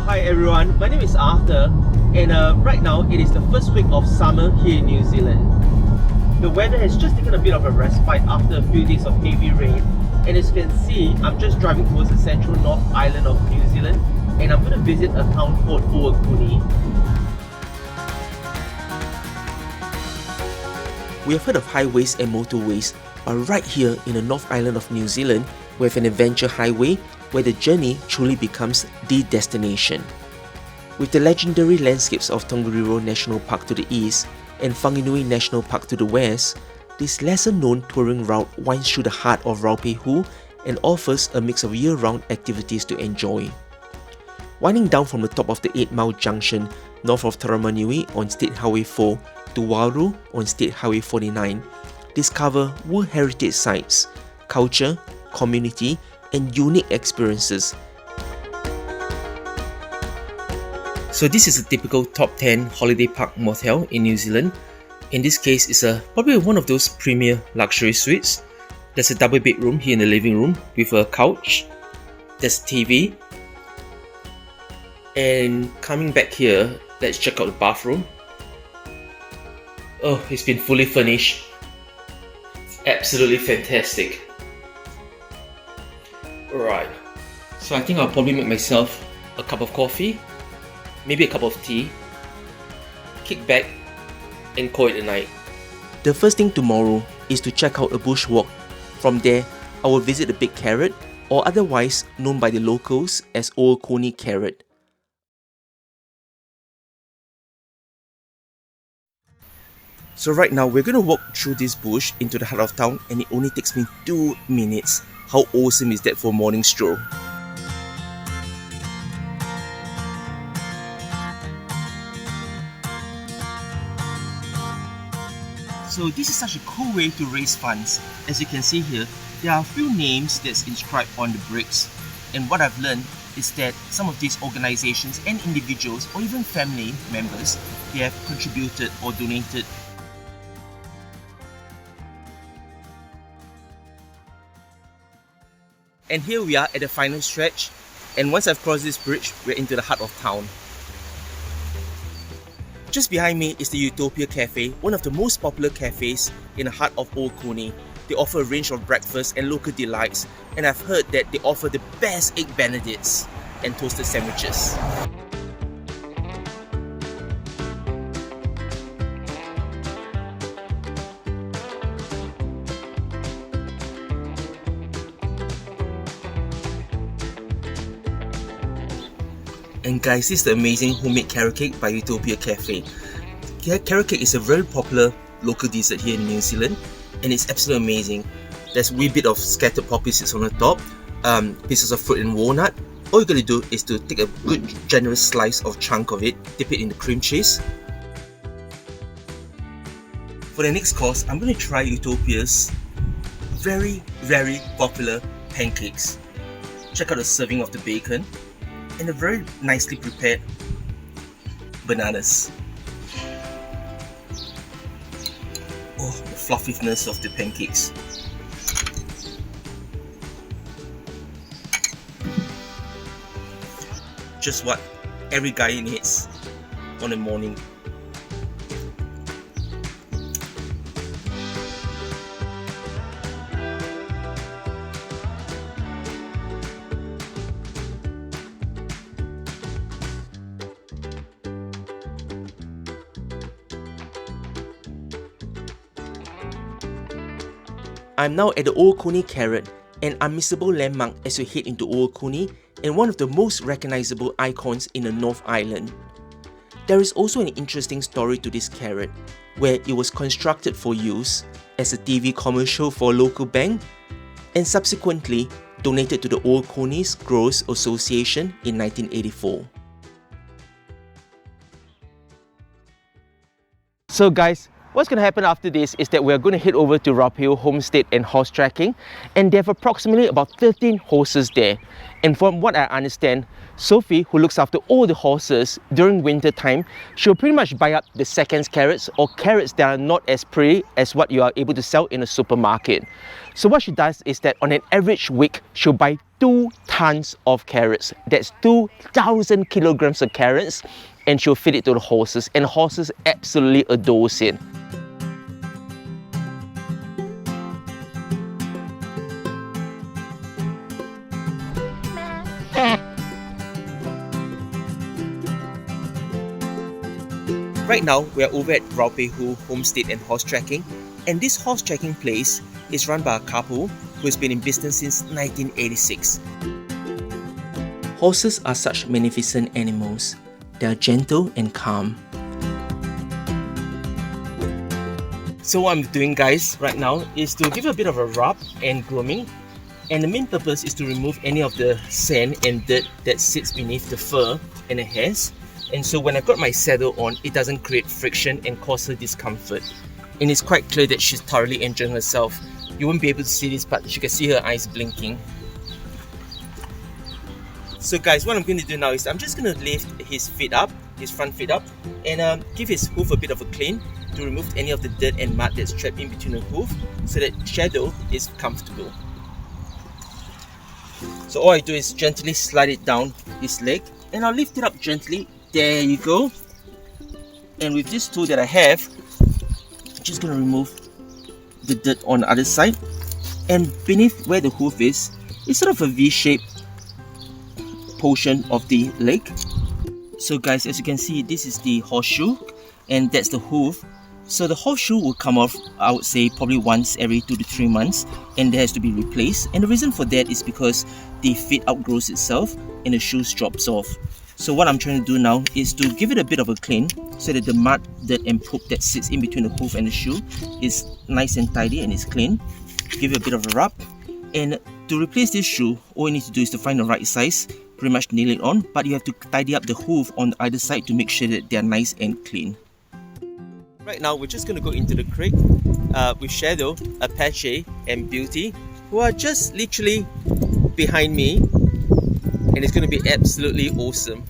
So hi everyone, my name is Arthur and right now it is the first week of summer here in New Zealand. The weather has just taken a bit of a respite after a few days of heavy rain, and as you can see, I'm just driving towards the central North Island of New Zealand and I'm going to visit a town called Okuni. We have heard of highways and motorways, but right here in the North Island of New Zealand, we have an adventure highway where the journey truly becomes the destination. With the legendary landscapes of Tongariro National Park to the east and Whanganui National Park to the west, this lesser-known touring route winds through the heart of Raupehu and offers a mix of year-round activities to enjoy. Winding down from the top of the 8 Mile Junction north of Taramanui on State Highway 4 to Waru on State Highway 49, discover World Heritage Sites, culture, community, and unique experiences. So this is a typical top 10 holiday park motel in New Zealand. In this case, it's probably one of those premier luxury suites. There's a double bedroom here in the living room with a couch. There's a TV. And coming back here, let's check out the bathroom. Oh, it's been fully furnished. It's absolutely fantastic. Alright, so I think I'll probably make myself a cup of coffee, maybe a cup of tea, kick back and call it a night. The first thing tomorrow is to check out a bushwalk. From there, I will visit the Big Carrot, or otherwise known by the locals as Okuni Carrot. So right now, we're going to walk through this bush into the heart of town and it only takes me 2 minutes. How awesome is that for a morning stroll? So this is such a cool way to raise funds. As you can see here, there are a few names that's inscribed on the bricks. And what I've learned is that some of these organizations and individuals or even family members, they have contributed or donated. And here we are at the final stretch, and once I've crossed this bridge, we're into the heart of town. Just behind me is the Utopia Cafe, one of the most popular cafes in the heart of Okuni. They offer a range of breakfast and local delights, and I've heard that they offer the best egg benedicts and toasted sandwiches. And guys, this is the amazing homemade carrot cake by Utopia Cafe. Carrot cake is a very popular local dessert here in New Zealand, and it's absolutely amazing. There's a wee bit of scattered poppy seeds on the top, pieces of fruit and walnut. All you gotta do is to take a good generous slice of chunk of it, dip it in the cream cheese. For the next course, I'm gonna try Utopia's very popular pancakes. Check out the serving of the bacon and the very nicely prepared bananas. Oh, the fluffiness of the pancakes. Just what every guy needs on a morning. I'm now at the Okuni Carrot, an unmissable landmark as you head into Okuni and one of the most recognizable icons in the North Island. There is also an interesting story to this carrot, where it was constructed for use as a TV commercial for a local bank and subsequently donated to the Okuni's Growers Association in 1984. So guys, what's going to happen after this is that we're going to head over to Raphael Homestead and horse tracking, and they have approximately about 13 horses there. And from what I understand, Sophie, who looks after all the horses during winter time, she'll pretty much buy up the second carrots or carrots that are not as pretty as what you are able to sell in a supermarket. So what she does is that on an average week, she'll buy 2 tons of carrots. That's 2,000 kilograms of carrots, and she'll feed it to the horses, and horses absolutely adores it. Right now, we are over at Raphael Homestead and Horse Tracking, and this horse tracking place is run by a couple who has been in business since 1986. Horses are such magnificent animals. They are gentle and calm. So what I'm doing, guys, right now is to give a bit of a rub and grooming, and the main purpose is to remove any of the sand and dirt that sits beneath the fur and the hairs. And so when I got my saddle on, it doesn't create friction and cause her discomfort. And it's quite clear that she's thoroughly enjoying herself. You won't be able to see this, but you can see her eyes blinking. So guys, what I'm going to do now is I'm just going to lift his feet up, his front feet up, and give his hoof a bit of a clean to remove any of the dirt and mud that's trapped in between the hoof, so that Shadow is comfortable. So all I do is gently slide it down his leg, and I'll lift it up gently. There you go. And with this tool that I have, I'm just going to remove the dirt on the other side. And beneath where the hoof is sort of a V-shaped portion of the leg. So guys, as you can see, this is the horseshoe, and that's the hoof. So the horseshoe will come off, I would say, probably once every 2 to 3 months, and it has to be replaced. And the reason for that is because the feet outgrows itself and the shoes drops off. So what I'm trying to do now is to give it a bit of a clean, so that the mud, dirt and poop that sits in between the hoof and the shoe is nice and tidy and is clean. Give it a bit of a rub, and to replace this shoe, all you need to do is to find the right size, pretty much nail it on, but you have to tidy up the hoof on either side to make sure that they are nice and clean. Right now we're just going to go into the creek with Shadow, Apache and Beauty, who are just literally behind me. And it's going to be absolutely awesome.